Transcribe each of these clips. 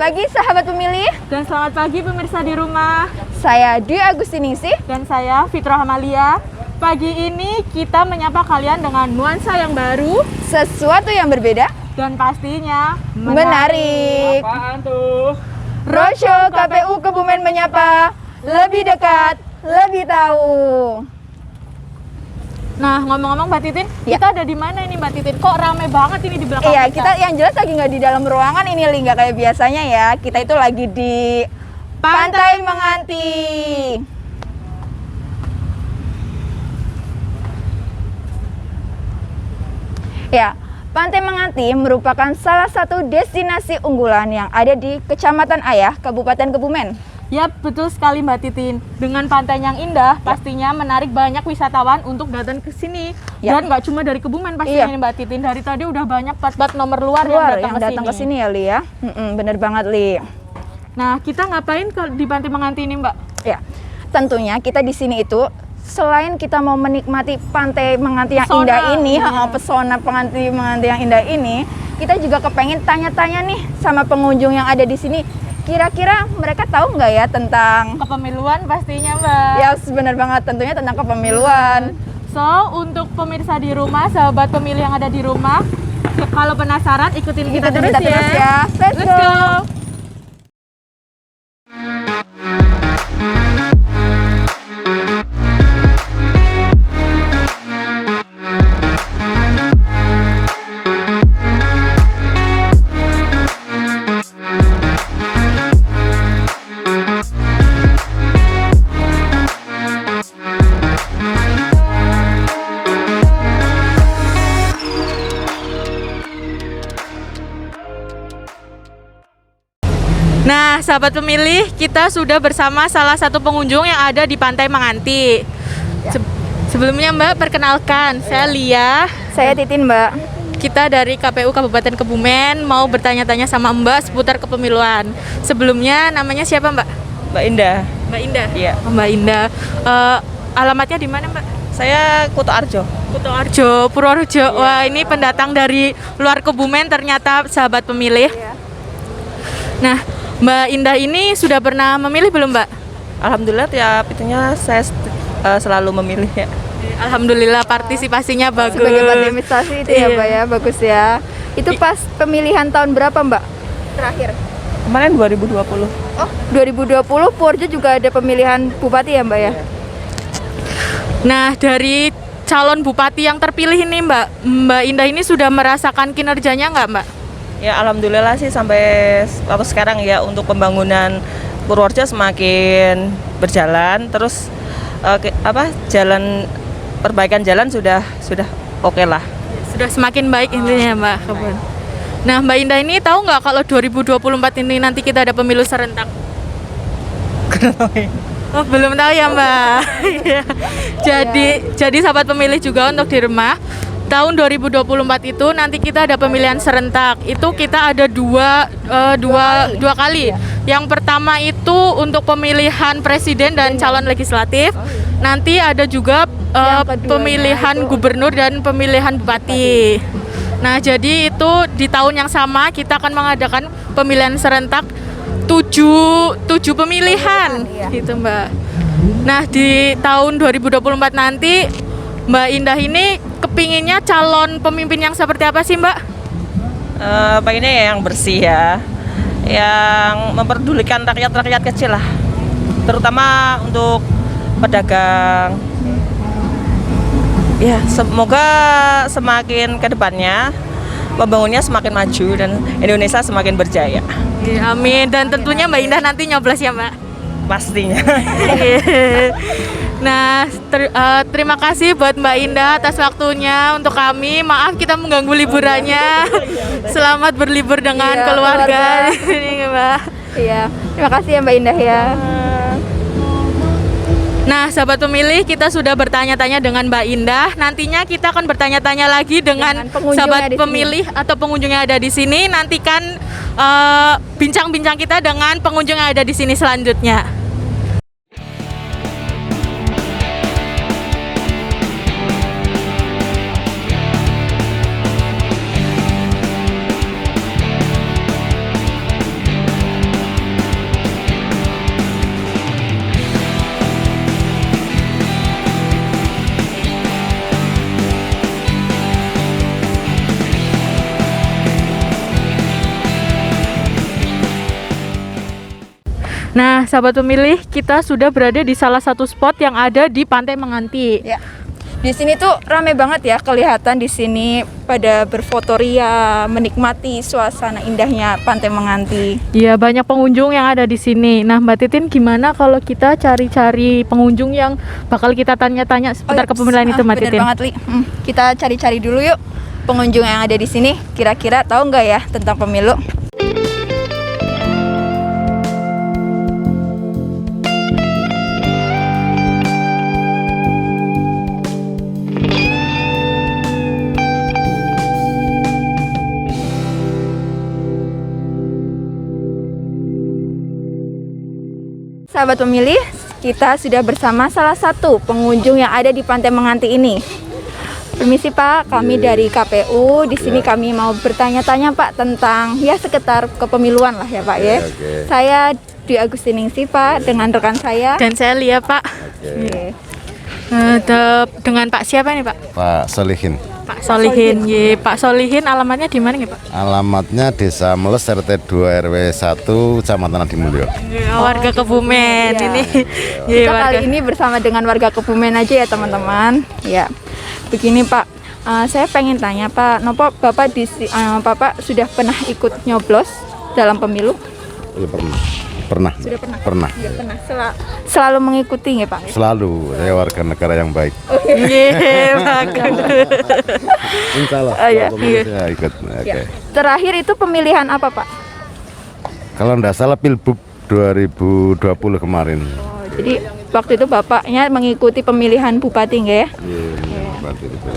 pagi sahabat pemilih. Dan selamat pagi pemirsa di rumah. Saya Dwi Agustiningsih. Dan saya Fitra Hamalia. Pagi ini kita menyapa kalian dengan nuansa yang baru, Sesuatu yang berbeda, dan pastinya menarik. Apaan tuh? Roadshow KPU Kebumen menyapa, lebih dekat, lebih tahu. Nah, ngomong-ngomong Mbak Titin, Ya. kita ada di mana ini Mbak Titin? Kok rame banget ini di belakang Iya, kita yang jelas lagi nggak di dalam ruangan ini, Li, nggak kayak biasanya ya. Kita itu lagi di Pantai Menganti. Ya, Pantai Menganti merupakan salah satu destinasi unggulan yang ada di Kecamatan Ayah, Kabupaten Kebumen. Yap, betul sekali Mbak Titin. Dengan pantai yang indah, pastinya menarik banyak wisatawan untuk datang ke sini. Ya. Dan nggak cuma dari Kebumen pastinya Iya. ini Mbak Titin. Dari tadi udah banyak plat-plat nomor luar Yang yang datang ke sini ya, Li ya. Bener banget, Li. Nah, kita ngapain di Pantai Menganti ini Mbak? Ya, tentunya kita di sini itu selain kita mau menikmati pantai Menganti yang Pesona, indah ini, iya. pesona Menganti yang indah ini, kita juga kepengen tanya-tanya nih sama pengunjung yang ada di sini. Kira-kira mereka tahu nggak ya tentang Kepemiluan pastinya Mbak. ya benar banget tentunya tentang kepemiluan. So, untuk pemirsa di rumah, sahabat pemilih yang ada di rumah, kalau penasaran ikutin kita Ikutin terus kita terus ya. Let's go. Nah, sahabat pemilih, kita sudah bersama salah satu pengunjung yang ada di Pantai Menganti. Sebelumnya Mbak, perkenalkan, saya Lia. Saya Titin, Mbak. Kita dari KPU Kabupaten Kebumen mau bertanya-tanya sama Mbak seputar kepemiluan. Sebelumnya namanya siapa Mbak? Mbak Indah. Mbak Indah. Iya. Oh, Mbak Indah. Alamatnya di mana Mbak? Saya Kuto Arjo. Kutoarjo, Purworejo. Wah, ini pendatang dari luar Kebumen ternyata sahabat pemilih. Nah, Mbak Indah ini sudah pernah memilih belum Mbak? Alhamdulillah tiap itunya saya selalu memilih ya. Alhamdulillah partisipasinya bagus. Sebagai administrasi itu ya, Iya. Mbak ya, bagus ya. Itu pas pemilihan tahun berapa, Mbak? Terakhir. Kemarin 2020. Oh, 2020 Purworejo juga ada pemilihan bupati ya, Mbak ya? Nah, dari calon bupati yang terpilih ini Mbak Indah ini sudah merasakan kinerjanya nggak Mbak? Ya alhamdulillah sih sampai waktu sekarang ya untuk pembangunan Purworejo semakin berjalan. Terus perbaikan jalan sudah oke lah. Sudah semakin baik intinya Mbak. Nah, Mbak Indah ini tahu nggak kalau 2024 ini nanti kita ada pemilu serentak? Oh, belum tahu ya Mbak. Iya. Jadi sahabat pemilih juga untuk di rumah, tahun 2024 itu nanti kita ada pemilihan serentak. Itu kita ada dua kali. Yang pertama itu untuk pemilihan presiden dan calon legislatif. Nanti ada juga Yang keduanya pemilihan itu gubernur dan pemilihan bupati. Nah, jadi itu di tahun yang sama kita akan mengadakan pemilihan serentak tujuh pemilihan Iya. gitu Mbak. Nah, di tahun 2024 nanti Mbak Indah ini kepinginnya calon pemimpin yang seperti apa sih Mbak? Pengennya ya yang bersih ya, yang memperdulikan rakyat kecil lah, terutama untuk pedagang. Ya semoga semakin ke depannya pembangunnya semakin maju dan Indonesia semakin berjaya. Ya, amin. Dan tentunya Mbak Indah nanti nyoblos ya Mbak. Pastinya. Nah, terima kasih buat Mbak Indah atas waktunya untuk kami. Maaf kita mengganggu liburannya. Selamat berlibur dengan Iya, keluarga. Ini Mbak. Iya. Terima kasih ya, Mbak Indah ya. Nah, sahabat pemilih, kita sudah bertanya-tanya dengan Mbak Indah. Nantinya kita akan bertanya-tanya lagi dengan pengunjung sahabat yang ada di pemilih atau pengunjung yang ada di sini. Nantikan bincang-bincang kita dengan pengunjung yang ada di sini selanjutnya. Nah, sahabat pemilih, kita sudah berada di salah satu spot yang ada di Pantai Menganti. Ya. Di sini tuh rame banget ya, kelihatan di sini pada berfotoria, menikmati suasana indahnya Pantai Menganti. Iya, banyak pengunjung yang ada di sini. Nah, Mbak Titin, gimana kalau kita cari-cari pengunjung yang bakal kita tanya-tanya seputar kepemilian itu, Mbak bener Titin? banget, Li. Kita cari-cari dulu yuk pengunjung yang ada di sini. Kira-kira tahu nggak ya tentang pemilu? Sahabat pemilih, kita sudah bersama salah satu pengunjung yang ada di Pantai Menganti ini. Permisi Pak, kami dari KPU. Di sini kami mau bertanya-tanya Pak tentang ya sekitar kepemiluan lah ya Pak ya. Saya Dwi Agustiningsih Pak dengan rekan saya. Dan saya Lia, Pak. Oke. Dengan Pak siapa nih, Pak? Pak Solihin. Pak Solihin. Ye, Pak Solihin alamatnya di mana nih, Pak? Alamatnya Desa Meles RT 2 RW 1 Kecamatan Adimulyo. Warga Kebumen iya. ini. Kita kali ini bersama dengan warga Kebumen aja ya teman-teman. Ya, begini Pak, saya pengen tanya Pak, nopo Bapak Bapak sudah pernah ikut nyoblos dalam pemilu? Ya, pernah. Sudah pernah. Pernah. Ya, pernah. Selalu mengikuti ya Pak? Selalu. Saya warga negara yang baik. Nggih, bagus. Insya Allah. Oh, iya. Saya ikut. Oke. Ya. Terakhir itu pemilihan apa Pak? Kalau enggak salah Pilbub 2020 kemarin. Oh, jadi waktu itu Bapaknya mengikuti pemilihan bupati nggak ya? Iya, Bupati itu.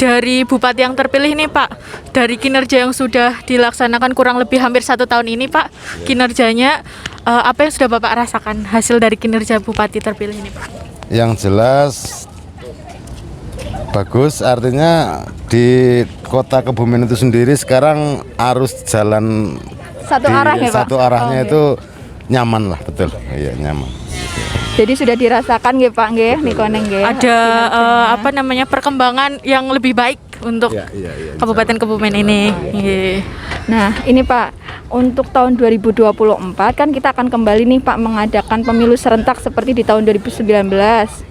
Dari bupati yang terpilih nih, Pak, dari kinerja yang sudah dilaksanakan kurang lebih hampir 1 tahun ini, Pak, kinerjanya apa yang sudah Bapak rasakan hasil dari kinerja bupati terpilih ini, Pak? Yang jelas bagus, artinya di kota Kebumen itu sendiri sekarang arus jalan Satu arah ya Pak? satu arahnya Oh, itu nyaman lah, betul. Iya, nyaman. Jadi sudah dirasakan nggih Pak nggih Nikoneng nggih. Ada apa namanya perkembangan yang lebih baik untuk Iya, Kabupaten Kebumen ini. Nggih. Nah, ini Pak, untuk tahun 2024 kan kita akan kembali nih Pak mengadakan pemilu serentak seperti di tahun 2019.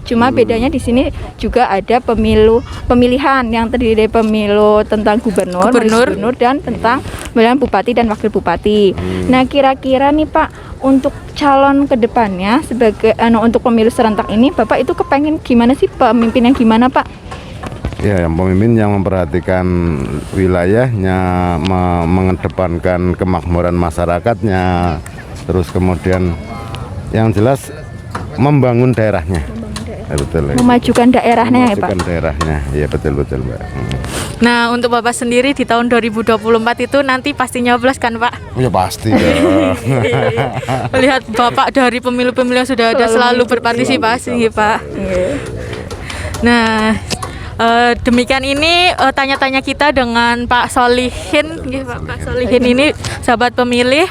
Cuma bedanya di sini juga ada pemilihan yang terdiri dari pemilu tentang gubernur dan tentang pemilihan bupati dan wakil bupati. Nah, kira-kira nih Pak, untuk calon kedepannya sebagai untuk pemilu serentak ini, Bapak itu kepengen gimana sih pemimpin yang gimana Pak? Ya, yang pemimpin yang memperhatikan wilayahnya, mengedepankan kemakmuran masyarakatnya, terus kemudian yang jelas membangun daerahnya. Ya, betul. Memajukan daerahnya ya Pak? Memajukan daerahnya, ya betul Mbak. Nah, untuk Bapak sendiri di tahun 2024 itu nanti pasti nyoblos kan, Pak? Ya pasti dong. Melihat Bapak dari pemilu-pemilu yang sudah ada selalu berpartisipasi, Pak. Nah, demikian ini tanya-tanya kita dengan Pak Solihin, Pak Solihin ini sahabat pemilih.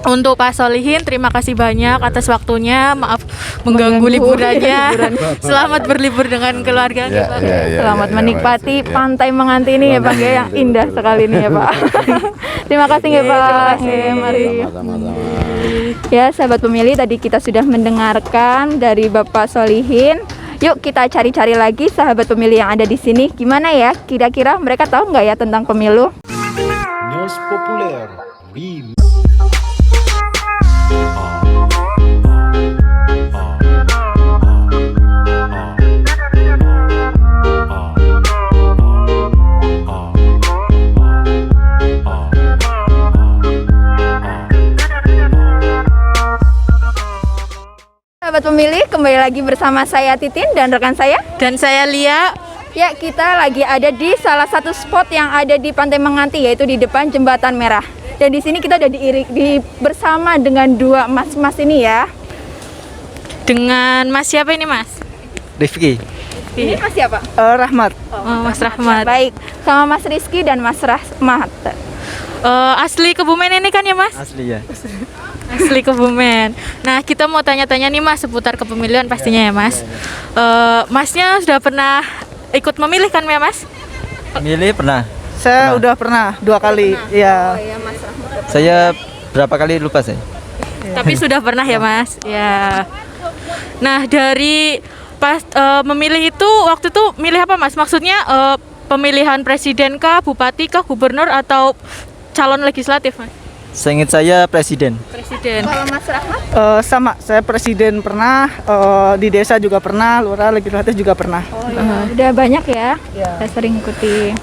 Untuk Pak Solihin, terima kasih banyak atas waktunya. Maaf mengganggu liburannya. Selamat berlibur dengan keluarga, Pak. Selamat menikmati Pantai Menganti ini ya Pak ya, yang indah sekali ini ya Pak. Terima kasih ya Pak. Mari. Ya, sahabat pemilih, tadi kita sudah mendengarkan dari Bapak Solihin. Yuk kita cari-cari lagi sahabat pemilih yang ada di sini. Gimana ya? Kira-kira mereka tahu nggak ya tentang pemilu? News Populer Remix. Sahabat pemilih, kembali lagi bersama saya Titin dan rekan saya. Dan saya Lia. Ya, kita lagi ada di salah satu spot yang ada di Pantai Menganti, yaitu di depan Jembatan Merah. Dan di sini kita udah bersama dengan dua mas-mas ini ya. Dengan Mas siapa ini, Mas? Rifki. Ini Mas siapa? Rahmat. Oh, Mas Rahmat. Baik, sama Mas Rizky dan Mas Rahmat. Asli Kebumen ini kan ya, Mas? Asli ya. Asli Kebumen. Nah, kita mau tanya-tanya nih Mas seputar kepemilian pastinya ya, Mas. Masnya sudah pernah ikut memilih kan ya, Mas? Milih pernah. Saya udah pernah 2 kali. Iya. Oh iya, Mas Rahmat. Saya berapa kali lupa saya. Tapi sudah pernah ya Mas? Ya. Nah dari pas memilih itu waktu itu milih apa Mas? Maksudnya pemilihan presiden kah, bupati kah, gubernur atau calon legislatif Mas? Seingat saya presiden. Presiden. Kalau Mas Rahmat? Sama, saya presiden pernah, di desa juga pernah, lurah legislatif juga pernah. Oh iya, udah banyak ya. Saya sering ikuti.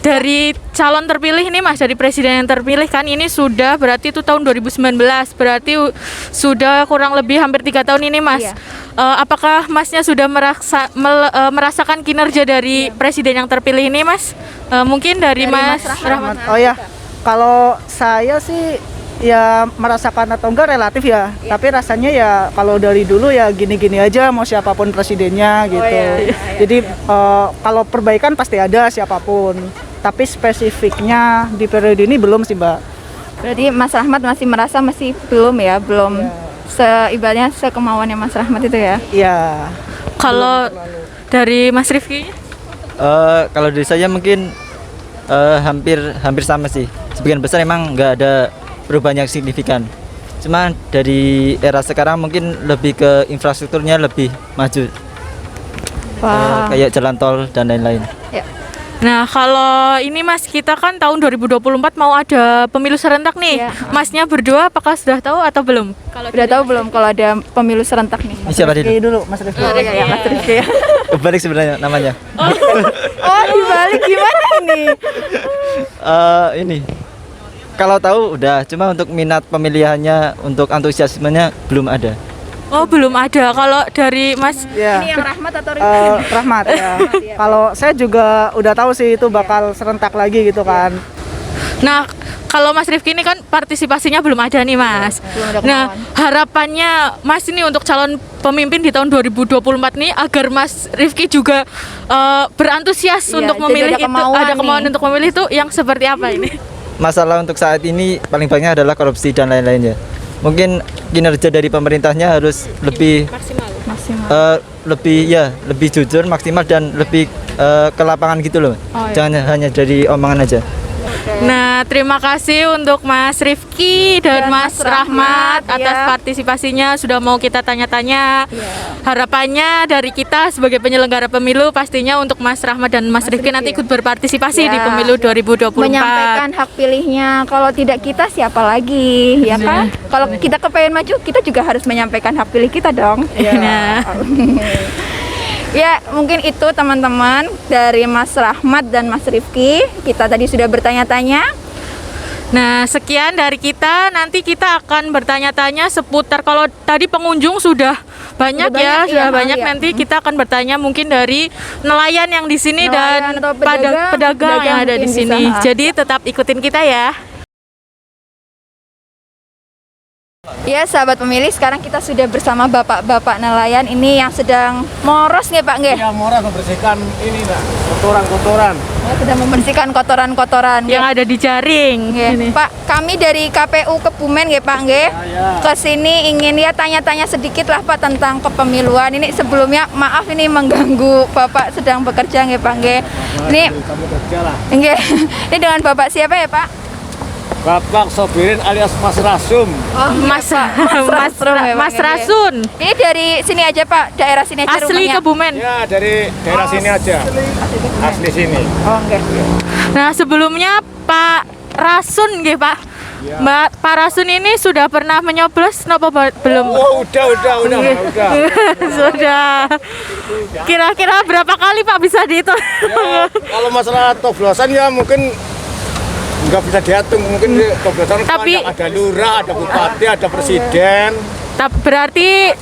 Dari calon terpilih ini Mas, dari presiden yang terpilih kan ini sudah berarti itu tahun 2019, berarti sudah kurang lebih hampir 3 tahun ini Mas. Iya. Apakah Masnya sudah merasakan kinerja dari presiden yang terpilih ini Mas? Mungkin dari Mas Rahmat. Oh ya, kalau saya sih ya merasakan atau enggak relatif ya, tapi rasanya ya kalau dari dulu ya gini-gini aja mau siapapun presidennya gitu. Jadi kalau perbaikan pasti ada siapapun, tapi spesifiknya di periode ini belum sih Mbak. Berarti Mas Rahmat masih merasa masih belum ya, belum ibaratnya sekemauannya Mas Rahmat itu ya. Iya. Kalau dari Mas Rifki? Kalau dari saya mungkin hampir sama sih. Sebagian besar emang nggak ada perubahan yang signifikan. Cuma dari era sekarang mungkin lebih ke infrastrukturnya lebih maju. Wah. Kayak jalan tol dan lain-lain. Ya. Nah kalau ini Mas, kita kan tahun 2024 mau ada pemilu serentak nih. Iya. Masnya berdua apakah sudah tahu atau belum? Kalau Udah tahu belum kalau ada pemilu serentak nih? Ini siapa Oke dulu? dulu Mas Rifki. Ya, Mas Rizky. Kebalik sebenarnya namanya. Oh, dibalik gimana ini? Ini kalau tahu udah, cuma untuk minat pemilihannya, untuk antusiasmenya belum ada. Oh belum ada. Kalau dari Mas Ya. Ini yang Rahmat atau Rizky? Rahmat ya. Kalau saya juga udah tahu sih itu bakal serentak lagi gitu kan. Nah, kalau Mas Rifki ini kan partisipasinya belum ada nih Mas. Belum ada Nah, kemauan. harapannya Mas ini untuk calon pemimpin di tahun 2024 nih agar Mas Rifki juga berantusias Iya, untuk jadi memilih ada itu, kemauan ada kemauan nih. untuk memilih itu yang seperti apa ini? Masalah untuk saat ini paling banyak adalah korupsi dan lain-lainnya. Mungkin kinerja dari pemerintahnya harus lebih Maksimal. lebih jujur, maksimal dan lebih ke lapangan gitu loh. Oh, iya. Jangan hanya dari omongan aja. Nah, terima kasih untuk Mas Rifki dan Mas Rahmat atas ya. partisipasinya, sudah mau kita tanya-tanya. Harapannya dari kita sebagai penyelenggara pemilu pastinya untuk Mas Rahmat dan Mas Rifki nanti ikut berpartisipasi di Ya. pemilu 2024. Menyampaikan hak pilihnya. Kalau tidak kita siapa lagi, ya kan? Kalau kita kepengen maju, kita juga harus menyampaikan hak pilih kita dong. Nah. Ya, mungkin itu teman-teman dari Mas Rahmat dan Mas Rifki. Kita tadi sudah bertanya-tanya. Nah, sekian dari kita. Nanti kita akan bertanya-tanya seputar, kalau tadi pengunjung sudah banyak ya, banyak, sudah iya, banyak. iya. Nanti kita akan bertanya mungkin dari nelayan yang di sini Nelayan dan atau pedagang yang ada di mungkin sini. bisa. Jadi tetap ikutin kita ya. Ya, sahabat pemilih, sekarang kita sudah bersama bapak-bapak nelayan ini yang sedang moros nggih Pak nggih? Ya, Mora membersihkan ini nak, kotoran-kotoran. Sedang membersihkan kotoran-kotoran Yang ada di jaring. nggih. Ini. Pak, kami dari KPU Kebumen nggih Pak nggih. Kesini ingin ya tanya-tanya sedikit lah Pak tentang kepemiluan. Ini sebelumnya maaf ini mengganggu Bapak sedang bekerja nggih Pak nggih. Ini Kamu kerja lah. nggih. Ini dengan Bapak siapa ya Pak? Bapak Sobirin alias Mas Rasum. Oh, Mas Rasrum ya, Pak, Mas nggih. Rasun. Ini dari sini aja Pak, daerah sini aja Asli rumahnya. Kebumen. Ya, dari daerah sini aja. Asli sini. Oh, nggih. Nah, sebelumnya Pak Rasun nggih Pak. Pak Rasun ini sudah pernah menyoblos napa belum? Oh, udah. Sudah. Kira-kira berapa kali Pak bisa dihitung? Ya, kalau masalah coblosan ya mungkin nggak bisa dihitung, mungkin coblosan Tapi- banyak, ada lurah, ada bupati, ada presiden, Berarti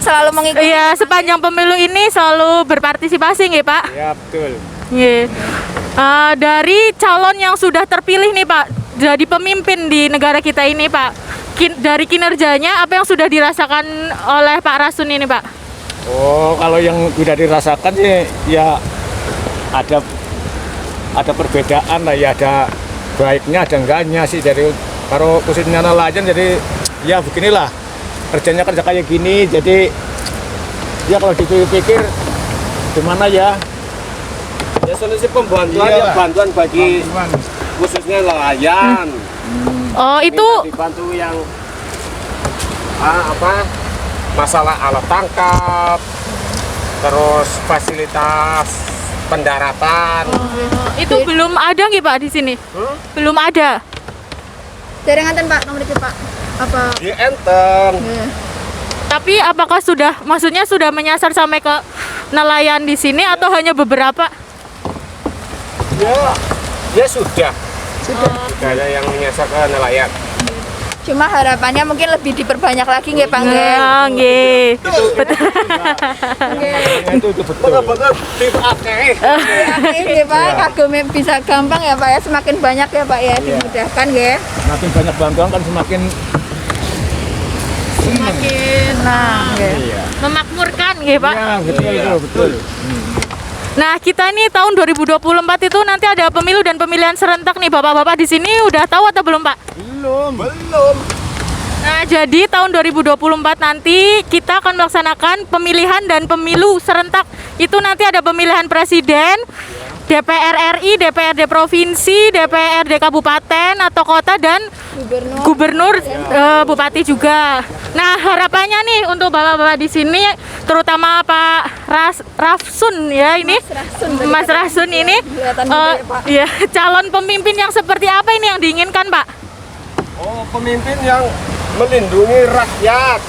Selalu mengikuti. ya sepanjang pemilu ini selalu berpartisipasi nggih Pak? ya betul. Nggih. Dari calon yang sudah terpilih nih Pak, jadi pemimpin di negara kita ini Pak, dari kinerjanya apa yang sudah dirasakan oleh Pak Rasun ini Pak? Oh, kalau yang sudah dirasakan sih ya ada perbedaan lah ya, ada baiknya ada enggaknya sih. Dari kalau khususnya nelayan, jadi ya beginilah kerjanya kerja kayak gini, jadi ya kalau dipikir gimana ya, Ya solusi pembantuan Iya, ya bantuan bagi khususnya nelayan. Oh, itu dibantu yang masalah alat tangkap, terus fasilitas pendaratan. itu belum ada nggih Pak di sini? Belum ada. Jaringan Pak nomor iki Pak. Apa? Di enten. Tapi apakah maksudnya sudah menyasar sampai ke nelayan di sini atau hanya beberapa? Ya sudah. Sudah ada yang menyasar ke nelayan. Cuma harapannya mungkin lebih diperbanyak lagi nggih Pak nggih. Nah, nggih. Betul. Itu betul. Benar-benar dipakai. Nggih Pak, kagum bisa gampang ya Pak ya, semakin banyak ya Pak ya, dimudahkan nggih. Semakin banyak bantuan kan semakin Memakmurkan nggih Pak. ya betul. Nah, kita nih tahun 2024 itu nanti ada pemilu dan pemilihan serentak nih. Bapak-bapak di sini udah tahu atau belum, Pak? Belum. Nah, jadi tahun 2024 nanti kita akan melaksanakan pemilihan dan pemilu serentak. Itu nanti ada pemilihan presiden, DPR RI, DPRD provinsi, DPRD kabupaten atau kota dan gubernur, bupati juga. Nah, harapannya nih untuk bapak-bapak di sini, terutama Pak Rafsun ya ini, Mas Rasun ini, ya calon pemimpin yang seperti apa ini yang diinginkan, Pak? Oh, pemimpin yang melindungi rakyat.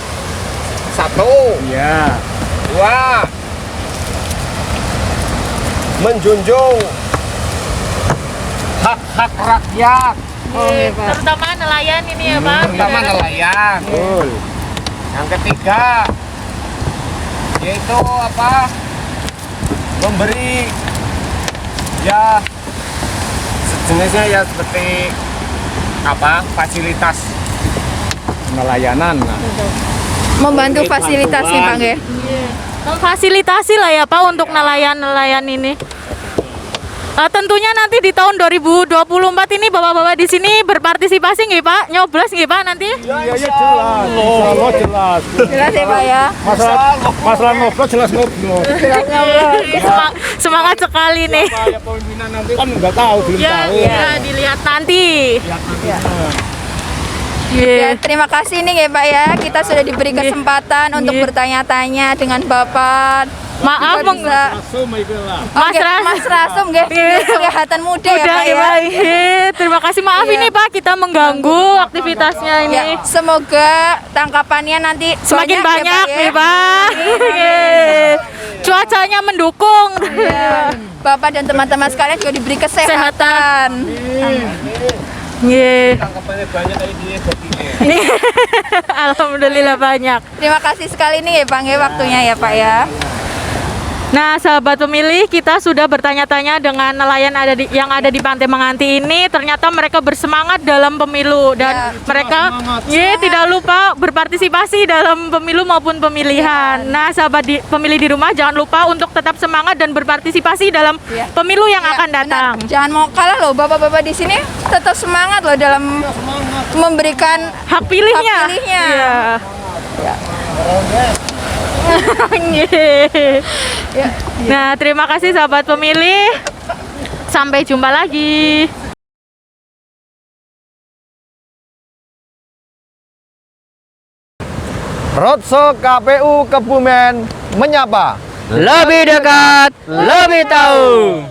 Satu. Ya. Dua. Menjunjung hak-hak rakyat. Terutama nelayan ini ya, Pak. Terutama nelayan. Betul. Yang ketiga yaitu memberi ya sejenisnya ya seperti fasilitas nelayanan. Membantu fasilitas nih Pak nggih. Memfasilitasi lah ya Pak untuk nelayan-nelayan ini. Tentunya nanti di tahun 2024 ini bapak-bapak di sini berpartisipasi nggih Pak? Nyoblos nggih Pak nanti? Iya jelas. Insyaallah jelas. Jelas ya Pak ya. Masalah ngobrol jelas ngobrol. Semangat sekali nih. Ya pemimpinan nanti kan nggak tahu, belum tahu. Ya, dilihat nanti. Ya, terima kasih nih ya Pak ya. Kita sudah diberi kesempatan untuk bertanya-tanya dengan Bapak. Maaf Mas Rasum nggih. Kelihatan muda ya Pak ya. Terima kasih, maaf ini Pak kita mengganggu aktivitasnya ini. Ya, semoga tangkapannya nanti Semakin banyak ya, nih Pak. Cuacanya mendukung. Ya. Bapak dan teman-teman sekalian juga diberi kesehatan. Tangkapannya banyak kayak dia jadi. Alhamdulillah banyak. Terima kasih sekali nih ya Pak ya, waktunya ya Pak ya. Nah, sahabat pemilih, kita sudah bertanya-tanya dengan nelayan yang ada di Pantai Menganti ini. Ternyata mereka bersemangat dalam pemilu dan mereka tidak lupa berpartisipasi dalam pemilu maupun pemilihan. Nah, sahabat pemilih di rumah jangan lupa untuk tetap semangat dan berpartisipasi dalam pemilu yang akan datang. Benar. Jangan mau kalah loh, bapak-bapak di sini tetap semangat loh dalam memberikan hak pilihnya. Iya. Nah, terima kasih sahabat pemilih. Sampai jumpa lagi. Roadshow KPU Kebumen menyapa. Lebih dekat, lebih tahu.